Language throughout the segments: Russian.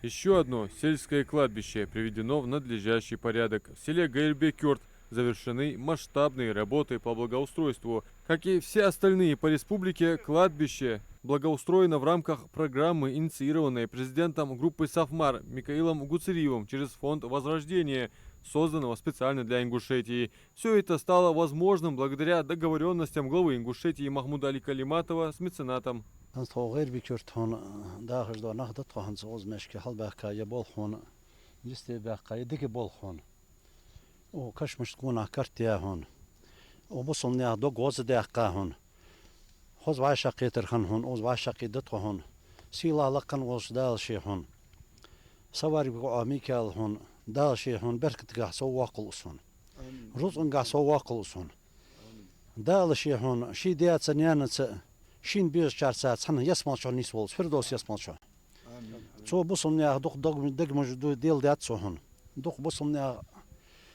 Еще одно сельское кладбище приведено в надлежащий порядок. В селе Гайрбекёрт завершены масштабные работы по благоустройству. Как и все остальные по республике, кладбище благоустроено в рамках программы, инициированной президентом группы Сафмар Микаилом Гуцериевым через фонд Возрождения, созданного специально для Ингушетии. Все это стало возможным благодаря договоренностям главы Ингушетии Махмуда Али Калиматова с меценатом. غير بكرت هون داخل دو نهضت هون زوز مشكي حل بحكا يبول هون جستي بحكا يدك بول هون وكش مش تكون كرت يا هون وبصل نيا دو غوز دقة هون خوز واشقي ترخن هون اوز واشقي دت هون سيلا لقن وش دال شي هون سواري بقى ميكال هون دال شي هون بركت قاع سواقل هون رزق قاع سواقل هون دال شي هون شي ديات سنيانة شين بيز شارسات سنة يسمع شو نيسول فردوس يسمع شو شو بصمني دق دق موجود ديل دات سوهن دق بصمني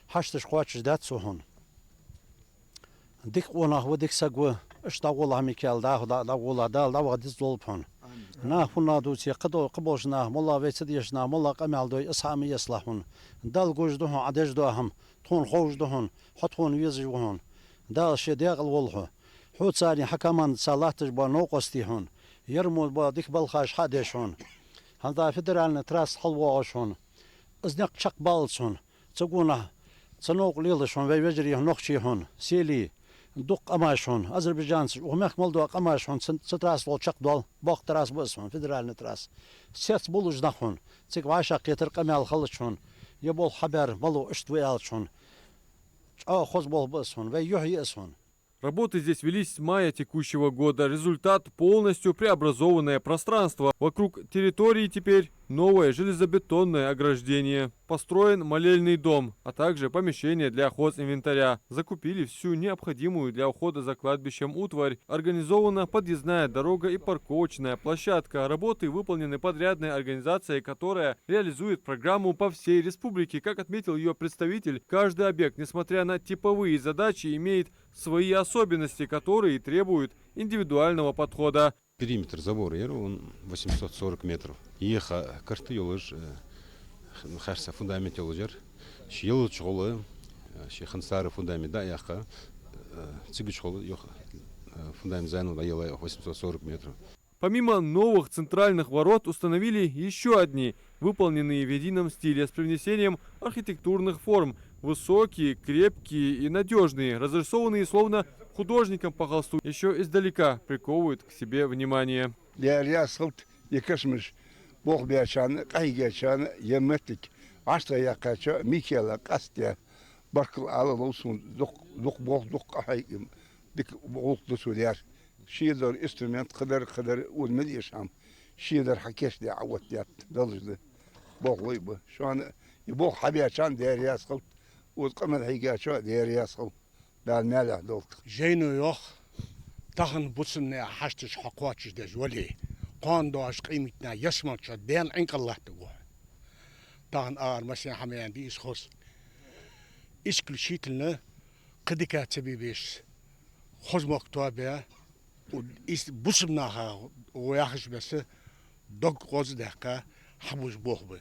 حشتش قواتش دات سوهن دق ونا هو دق سقوه اش داولا ميكال داولا داولا ديز دولبون نا فنا دوتي قدو قبوشنا مولا ويسديشنا مولا قمال دو اسامي يصلحون دال جوجدهم عدج دوهم تون خوجدهم حطون ويزجوهن دال شي داغل والله حوت ساري حكمان صلاتش بانو قستيهون يرمو با ديك بالخاش حدشون هذا فدرالنا تراس حلواشون ازنق شق بالسون تقونا تنوق ليلشون ويجري نقشيهون سيلي دق اماشون اذربيجان ومخ مولدو اماشون ستراس ول شق دول باق تراس بسون فدرالنا تراس سيت بولج نخون تك واشا قيتر قمال خلشون يبول حبر مالو اشتويالشون خوز بول بسون ويحيئسون. Работы здесь велись с мая текущего года. Результат – полностью преобразованное пространство. Вокруг территории теперь новое железобетонное ограждение. Построен молельный дом, а также помещение для хозинвентаря. Закупили всю необходимую для ухода за кладбищем утварь. Организована подъездная дорога и парковочная площадка. Работы выполнены подрядной организацией, которая реализует программу по всей республике. Как отметил ее представитель, каждый объект, несмотря на типовые задачи, имеет свои особенности, которые требуют индивидуального подхода. Периметр забора он 840 метров. Еха карты елыш, харса фундамент елыжер. Шел чолы, шехансары фундамент да яха. Цигы чолы еха фундамент зайну да ела 840 метров. Помимо новых центральных ворот установили еще одни, выполненные в едином стиле с привнесением архитектурных форм. Высокие, крепкие и надежные, разрисованные словно художником по холсту, еще издалека приковывают к себе внимание. شيدر انسترومنت قدر والمليشام شيدر حكيش دي عوت ديات دلج بوغليبه شلون يبوغ حبيا شان دير ياسخل وتقمل حيقا شو دير ياسخل دال مالا دولت جينو يوخ تخن بوتسن حشتش حقواتش دج ولي قان داش قيمتنا يسمع شو دين عنك الله تقول تخن مثلا حميان دي اسخص اسكل شيتلنا قدكا تبي بيش خزمك توابع بوسمناها وياخش بس دق قوز دهكا حبوش بوخبه.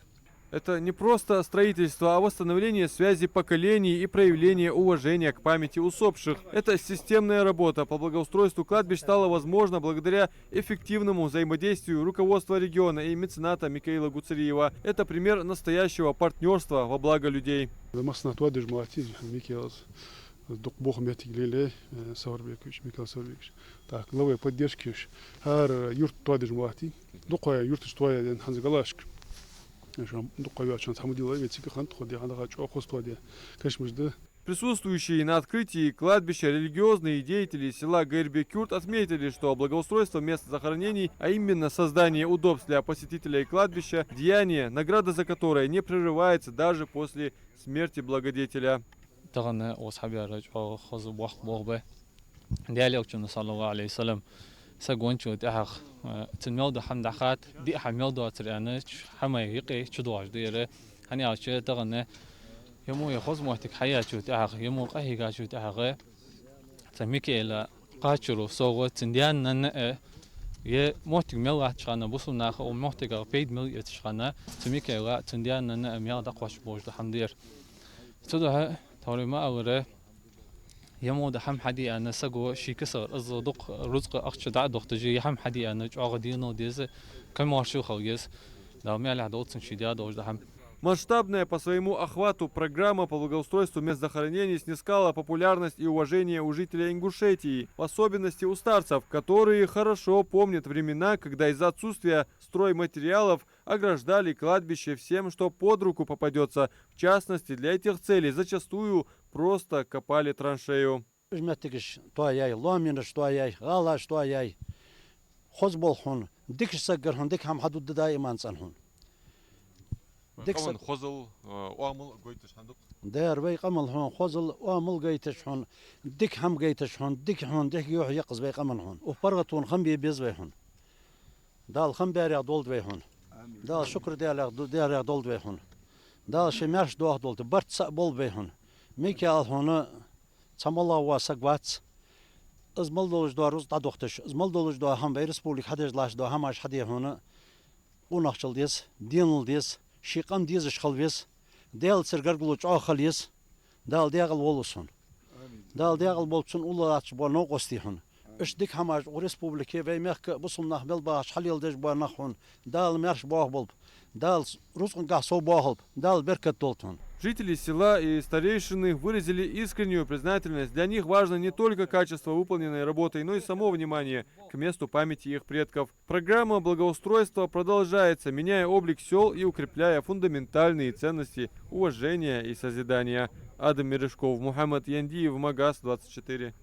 Это не просто строительство, а восстановление связи поколений и проявление уважения к памяти усопших. Эта системная работа по благоустройству кладбищ стала возможна благодаря эффективному взаимодействию руководства региона и мецената Микаила Гуцериева. Это пример настоящего партнерства во благо людей. دق بوخ ميتي ليلة صور بيكش ميكال صور بيكش تاك لو поддержкиш هار يورت توادج مواتي دق يورتش تويا دين حنز غلاشك شو دق يا شان حمدي الله بيتك خنت خدي عندها شو خوست توادي كش مجد. Присутствующие на открытии кладбища религиозные деятели села Гайрбекёрт отметили, что благоустройство мест захоронений, а именно создание удобств для посетителей кладбища, деяние, награда за которое не прерывается даже после смерти благодетеля. تغنى وصحابي رجعوا خذوا بوخبه ديالي وكنا صلى الله عليه وسلم سجون شو تأخ تنميود حمد خات دي حميود تريانة حما يقي شدواج ديره هني عشان تغنى يمو يخذ موتك حياة شو تأخ يمو قهي شو تأخ تميك إلى قاشرو صوت تنديان نن Ye mohtig mel chana busu nach o mohtig a paid mil chana tumike la tundian na amia da qash boj da hamdir tuda توري أوره يمود حم حدي أنا سجوا شي كسر الزدق رزق أخش دع دخت جي حم حدي أنا جاغدينو ديز كم مارشو خويس да меня лядоцен щадя дождь хам. Масштабная по своему охвату программа по благоустройству мест захоронений снискала популярность и уважение у жителей Ингушетии, в особенности у старцев, которые хорошо помнят времена, когда из-за отсутствия стройматериалов ограждали кладбище всем, что под руку попадется. В частности, для этих целей зачастую просто копали траншею. ديك خزل وامل قويتش عندك دار بي قمل هون خزل وامل قيتش هون ديك هم قيتش هون ديك هون ديك يوح يقز بي قمل هون وفرغتون خم بي بيز بي هون دال خم باري دولد بي هون دال شكر ديال دولد بي هون دال شمارش دوح دولد برت سقبل بي هون ميكال هون تم الله واسقوات ازمل دولج دو روز دختش ازمل دولج دو هم بي ريسبوبليك حدج لاش دو هماش حدي هون ونخشل ديس دينل ديس شيقام ديز شخلبيس دال سرغرغلوچ اخليس دال ديغل ولسون دال ديغل بولچون اولاتش بو نو قستيهن اش ديك هماج ريسبوبليكي وي مخ بوسن نخبل باش حليل دج بو نخون دال مرش بو بول دال русскон гасо бохол дал беркат толтон. Жители села и старейшины выразили искреннюю признательность. Для них важно не только качество выполненной работы, но и само внимание к месту памяти их предков. Программа благоустройства продолжается, меняя облик сел и укрепляя фундаментальные ценности уважения и созидания. Адам Мережков, Мухаммад Яндиев, Магаз 24.